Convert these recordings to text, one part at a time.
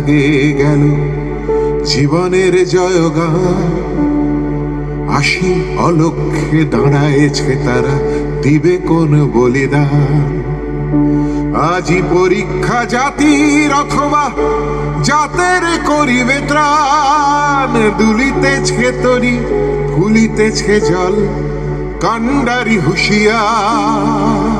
আগে গেল জীবনের জয়গান। আসি অলক্ষ্যে দাঁড়ায়েছে তারা, দিবে কোন বলিদান। আজি পরীক্ষা জাতির অথবা জাতের করিবে ত্রাণ। দুলিতেছে তরি ফুলিতেছে জল, কান্ডারি হুঁশিয়ার।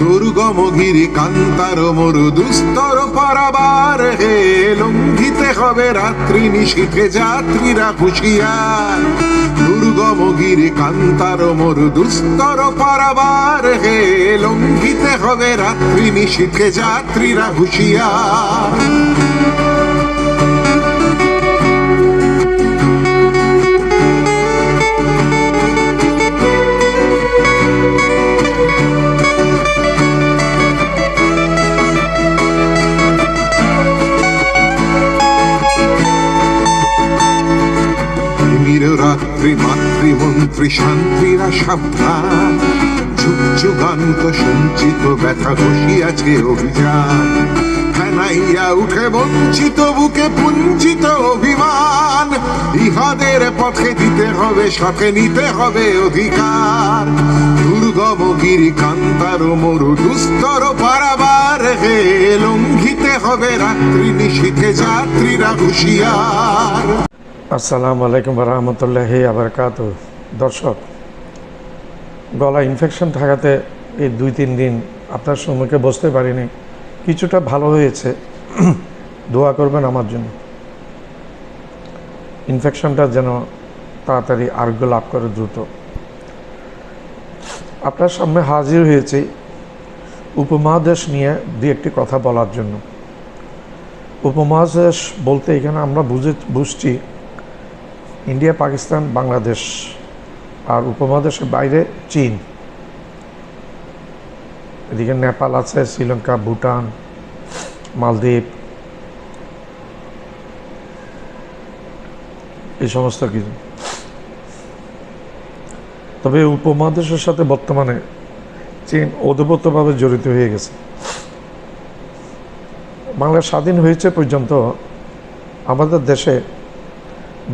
দুর্গমগিরি কান্তার মরু দুস্তর পারাবার হে, লঙ্ঘিতে হবে রাত্রি নিশীথে যাত্রীরা হুঁশিয়ার। দুর্গমগিরি কান্তার মরু দুস্তর পারাবার হে, লঙ্ঘিতে হবে রাত্রি নিশীথে যাত্রীরা হুঁশিয়ার। রাত্রি মাতৃমন্ত্রী শান্তিরা সাবধান, যুগ যুগান্ত সঞ্চিত ব্যথা বসিয়াছে অভিযান। ফেনাইয়া উঠে বঞ্চিত বুকে পুঞ্জিত অভিমান, ইহাদের পথে দিতে হবে সাথে নিতে হবে অধিকার। দুর্গমগিরি কান্তার মরু দুস্তর পারাবার হে, লঙ্ঘিতে হবে রাত্রি নিশীথে যাত্রীরা হুঁশিয়ার। আসসালামু আলাইকুম রহমতুল্লাহি আবরকাতুহু। দর্শক, গলা ইনফেকশন থাকাতে এই 2-3 দিন আপনার সম্মুখে বসতে পারিনি। কিছুটা ভালো হয়েছে, দোয়া করবেন আমার জন্য, ইনফেকশনটা যেন তাড়াতাড়ি আরোগ্য লাভ করে দ্রুত। আপনার সামনে হাজির হয়েছি উপমহাদেশ নিয়ে 2-1টি কথা বলার জন্য। উপমহাদেশ বলতে এখানে আমরা বুঝছি ইন্ডিয়া, পাকিস্তান, বাংলাদেশ, আর উপমহাদেশের বাইরে চীন, এদিকে নেপাল আছে, শ্রীলঙ্কা, ভুটান, মালদ্বীপ, এই সমস্ত কিছু। তবে উপমহাদেশের সাথে বর্তমানে চীন ওতপ্রোতভাবে জড়িত হয়ে গেছে। বাংলা স্বাধীন হয়েছে পর্যন্ত আমাদের দেশে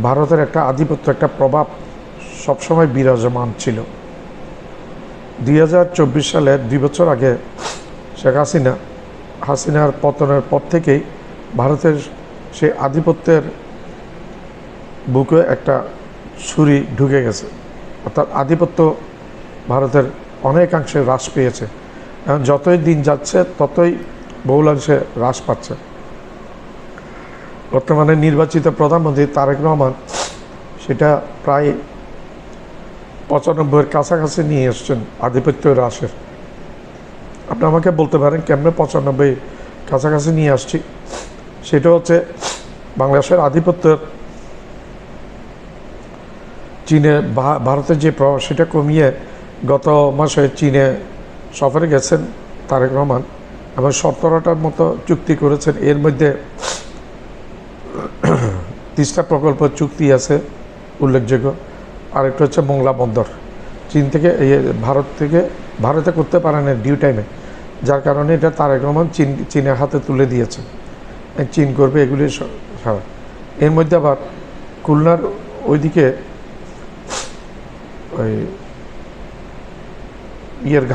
ভারতের একটা আধিপত্য, একটা প্রভাব সবসময় বিরাজমান ছিল। 2024 সালে 2 বছর আগে শেখ হাসিনার পতনের পর থেকেই ভারতের সেই আধিপত্যের বুকে একটা ছুরি ঢুকে গেছে, অর্থাৎ আধিপত্য ভারতের অনেকাংশে হ্রাস পেয়েছে। এখন যতই দিন যাচ্ছে ততই বহুলাংশে হ্রাস পাচ্ছে। বর্তমানে নির্বাচিত প্রধানমন্ত্রী তারেক রহমান সেটা প্রায় 95-এর কাছাকাছি নিয়ে এসছেন আধিপত্য হ্রাসের। আপনি আমাকে বলতে পারেন কেমনে 95 কাছাকাছি নিয়ে আসছি? সেটা হচ্ছে বাংলাদেশের আধিপত্যের চীনে ভারতের যে প্রভাব সেটা কমিয়ে গত মাসে চীনে সফরে গেছেন তারেক রহমান এবং 17টার মতো চুক্তি করেছেন। এর মধ্যে 30টা প্রকল্প চুক্তি আছে উল্লেখযোগ্য। আরেকটা হচ্ছে মোংলা বন্দর চীন থেকে ভারতে করতে পারেন ডিউ টাইমে, যার কারণে এটা তারেক রহমান চীনের হাতে তুলে দিয়েছে। চীন করবে এগুলি সারা। এর মধ্যে আবার খুলনার ওইদিকে ওই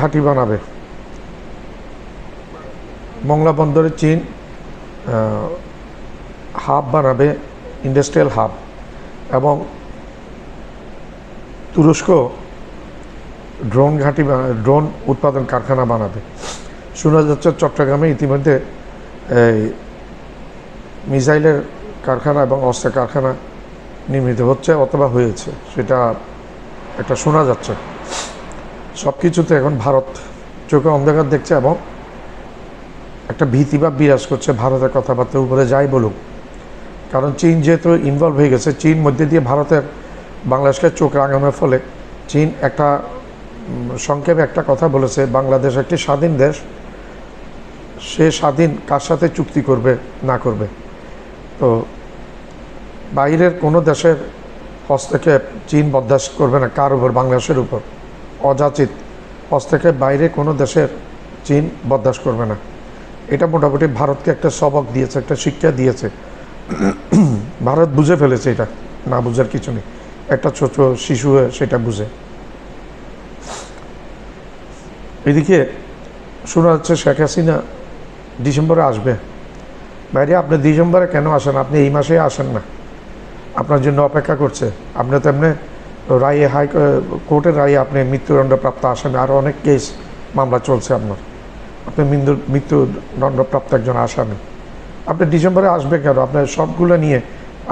ঘাঁটি বানাবে মোংলা বন্দরে, চীন হাব বানাবে, ইন্ডাস্ট্রিয়াল হাব, এবং তুরস্ক ড্রোন উৎপাদন কারখানা বানাবে। শোনা যাচ্ছে চট্টগ্রামে ইতিমধ্যে মিসাইলের কারখানা এবং অস্ত্রের কারখানা নির্মিত হচ্ছে অথবা হয়েছে, সেটা একটা শোনা যাচ্ছে। সব কিছুতে এখন ভারত চোখে অন্ধকার দেখছে এবং একটা ভীতিভাব বিরাজ করছে ভারতের কথাবার্তার উপরে যাই বলুক। কারণ চীন যেহেতু ইনভলভ হয়ে গেছে, চীন মধ্যে দিয়ে ভারতের বাংলাদেশকে চোখ রাঙানোর ফলে চীন একটা সংক্ষেপে একটা কথা বলেছে, বাংলাদেশ একটি স্বাধীন দেশ, সে স্বাধীন কার সাথে চুক্তি করবে না করবে। তো বাইরের কোনো দেশের হস্তক্ষেপ চীন বরদাস্ত করবে না কার উপর, বাংলাদেশের উপর অযাচিত হস্তক্ষেপ বাইরে কোনো দেশের চীন বরদাস্ত করবে না। এটা মোটামুটি ভারতকে একটা সবক দিয়েছে, একটা শিক্ষা দিয়েছে। ভারত বুঝে ফেলেছে, এটা না বুঝার কিছু নেই, একটা ছোট শিশু সেটা বুঝে। এদিকে শোনা যাচ্ছে শেখ হাসিনা ডিসেম্বরে আসবে। বাইরে আপনি ডিসেম্বরে কেন আসেন? আপনি এই মাসে আসেন না, আপনার জন্য অপেক্ষা করছে। আপনি তো এমনি রায়ে কোর্টের রায়ে আপনি মৃত্যুদণ্ডপ্রাপ্ত আসামি, আরও অনেক কেস মামলা চলছে আপনার, আপনি মৃত্যুদণ্ডপ্রাপ্ত একজন আসামি। আপনি ডিসেম্বরে আসবে কেন? আপনার সবগুলো নিয়ে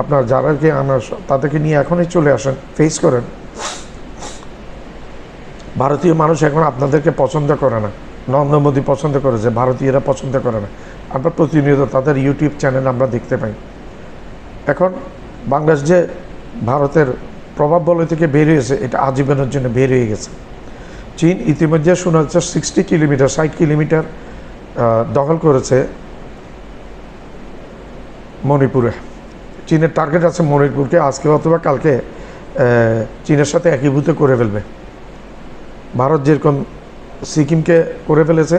আপনার যারাকে আমার তাদেরকে নিয়ে এখনই চলে আসেন, ফেস করেন। ভারতীয় মানুষ এখন আপনাদেরকে পছন্দ করে না, নরেন্দ্র মোদী পছন্দ করেছে, ভারতীয়রা পছন্দ করে না। আমরা প্রতিনিয়ত তাদের ইউটিউব চ্যানেল আমরা দেখতে পাই। এখন বাংলাদেশ যে ভারতের প্রভাব বলয় থেকে বের হয়েছে, এটা আজীবনের জন্য বের হয়ে গেছে। চীন ইতিমধ্যে শোনা যাচ্ছে 60 কিলোমিটার দখল করেছে মণিপুরে। চীনের টার্গেট আছে মণিপুরকে আজকে অথবা কালকে চীনের সাথে একীভূত করে ফেলবে। ভারত যেরকম সিকিমকে করে ফেলেছে,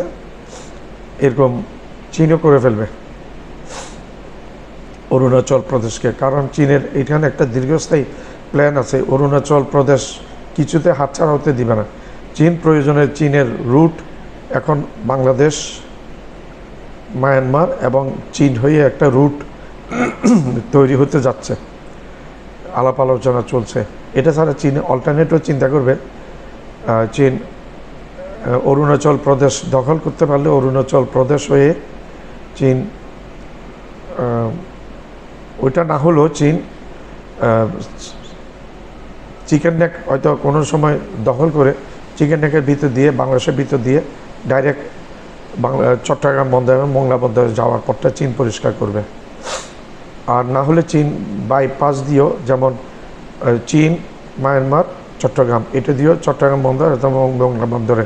এরকম চীনও করে ফেলবে অরুণাচল প্রদেশকে। কারণ চীনের এখানে একটা দীর্ঘস্থায়ী প্ল্যান আছে, অরুণাচল প্রদেশ কিছুতে হাতছাড়া হতে দিবে না। চীন প্রয়োজনে চীনের রুট এখন বাংলাদেশ, মায়ানমার এবং চীন হয়ে একটা রুট তৈরি হতে যাচ্ছে, আলাপ আলোচনা চলছে। এটা ছাড়া চীন অল্টারনেটিভ চিন্তা করবে। চীন অরুণাচল প্রদেশ দখল করতে পারলে অরুণাচল প্রদেশ হয়ে চীন, ওইটা না হলেও চীন চিকেন নেক হয়তো কোনো সময় দখল করে চিকেন নেকের ভিতর দিয়ে, বাংলাদেশের ভিতর দিয়ে ডাইরেক্ট চট্টগ্রাম বন্দরে, মোংলা বন্দরে যাওয়ার পথটা চীন পরিষ্কার করবে। আর না হলে চীন বাইপাস দিয়েও, যেমন চীন, মায়ানমার, চট্টগ্রাম, এটা দিয়েও চট্টগ্রাম বন্দর এবং মোংলা বন্দরে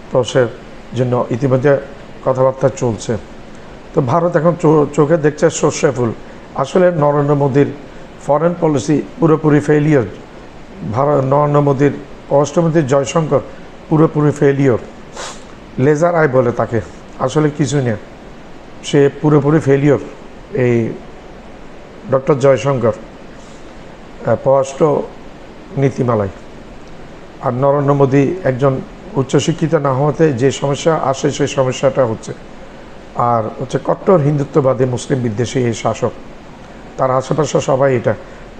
প্রবেশের জন্য ইতিমধ্যে কথাবার্তা চলছে। তো ভারত এখন চোখে দেখছে সর্ষে ফুল। আসলে নরেন্দ্র মোদীর ফরেন পলিসি পুরোপুরি ফেলিওর। নরেন্দ্র মোদীর পররাষ্ট্রমন্ত্রী জয়শঙ্কর পুরোপুরি ফেলিওর, লেজার আই বলে তাকে, আসলে কিছু নেই, সে পুরোপুরি ফেলিওর। এই ডক্টর জয়শঙ্কর পররাষ্ট্র নীতিমালায়। আর নরেন্দ্র মোদী একজন উচ্চশিক্ষিত না হওয়াতে যে সমস্যা আসে সেই সমস্যাটা হচ্ছে। আর হচ্ছে কট্টর হিন্দুত্ববাদী মুসলিম বিদ্বেষী এই শাসক, তার আশেপাশে সবাই এটা।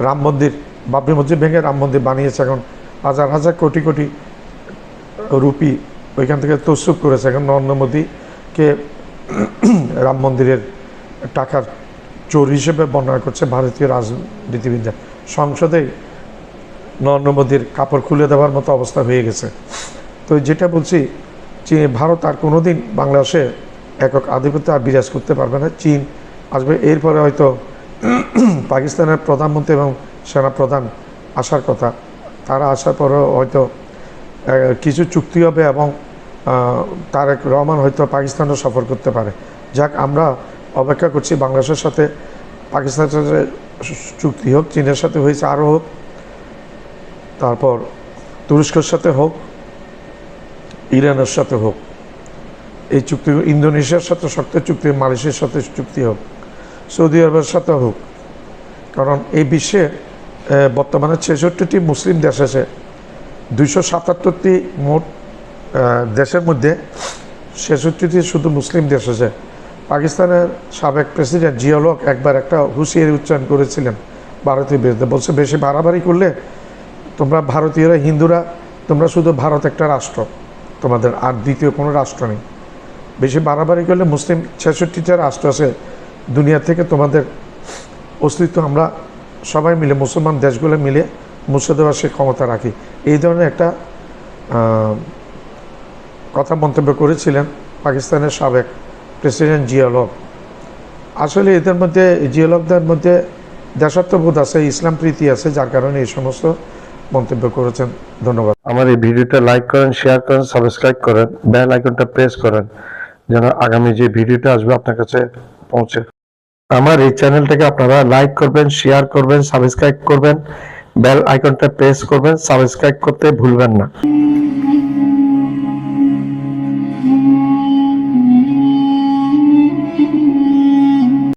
রাম মন্দির, বাবরি মসজিদ ভেঙে রাম মন্দির বানিয়েছে, এখন হাজার হাজার কোটি কোটি রুপি ওইখান থেকে তসরুপ করেছে। এখন নরেন্দ্র মোদীকে রাম মন্দিরের টাকার চোর হিসেবে বর্ণনা করছে ভারতীয় রাজনীতিবিদরা। সংসদে নরেন্দ্র মোদীর কাপড় খুলে দেওয়ার মতো অবস্থা হয়ে গেছে। তো যেটা বলছি, ভারত আর কোনোদিন বাংলাদেশে একক আধিপত্য আর বিরাজ করতে পারবে না। চীন আসবে, এরপরে হয়তো পাকিস্তানের প্রধানমন্ত্রী এবং সেনাপ্রধান আসার কথা, তারা আসার পরেও হয়তো কিছু চুক্তি হবে এবং তারেক রহমান হয়তো পাকিস্তানও সফর করতে পারে। যাক, আমরা অপেক্ষা করছি বাংলাদেশের সাথে পাকিস্তানের সাথে চুক্তি হোক, চীনের সাথে হয়েছে আরও হোক, তারপর তুরস্কের সাথে হোক, ইরানের সাথে হোক, এই চুক্তি, ইন্দোনেশিয়ার সাথে শক্ত চুক্তি, মালয়েশিয়ার সাথে চুক্তি হোক, সৌদি আরবের সাথে হোক। কারণ এই বিশ্বে বর্তমানে 66টি মুসলিম দেশ আছে, 277টি মোট দেশের মধ্যে 66টি শুধু মুসলিম দেশ আছে। পাকিস্তানের সাবেক প্রেসিডেন্ট জিয়াউল হক একবার একটা হুঁশিয়ারি উচ্চারণ করেছিলেন ভারতের বিরুদ্ধে, বলছে বেশি বাড়াবাড়ি করলে তোমরা ভারতীয়রা, হিন্দুরা, তোমরা শুধু ভারত একটা রাষ্ট্র, তোমাদের আর দ্বিতীয় কোনো রাষ্ট্র নেই। বেশি বাড়াবাড়ি করলে মুসলিম 66টা রাষ্ট্র আছে দুনিয়া থেকে, তোমাদের অস্তিত্ব আমরা সবাই মিলে, মুসলমান দেশগুলো মিলে মুছে দেওয়ার সে ক্ষমতা রাখি। এই ধরনের একটা কথা মন্তব্য করেছিলেন পাকিস্তানের সাবেক প্রেসিডেন্ট জিয়াউল হক। আসলে এদের মধ্যে জিয়াউল হকদের মধ্যে দেশাত্মবোধ আছে, ইসলাম প্রীতি আছে, যার কারণে এই সমস্ত মন্তব্য করেছেন। ধন্যবাদ। আমার এই ভিডিওটা লাইক করেন, শেয়ার করেন, সাবস্ক্রাইব করেন, বেল আইকনটা প্রেস করেন যেন আগামী যে ভিডিওটা আসবে আপনার কাছে পৌঁছে। আমার এই চ্যানেলটাকে আপনারা লাইক করবেন, শেয়ার করবেন, সাবস্ক্রাইব করবেন, বেল আইকনটা প্রেস করবেন, সাবস্ক্রাইব করতে ভুলবেন না।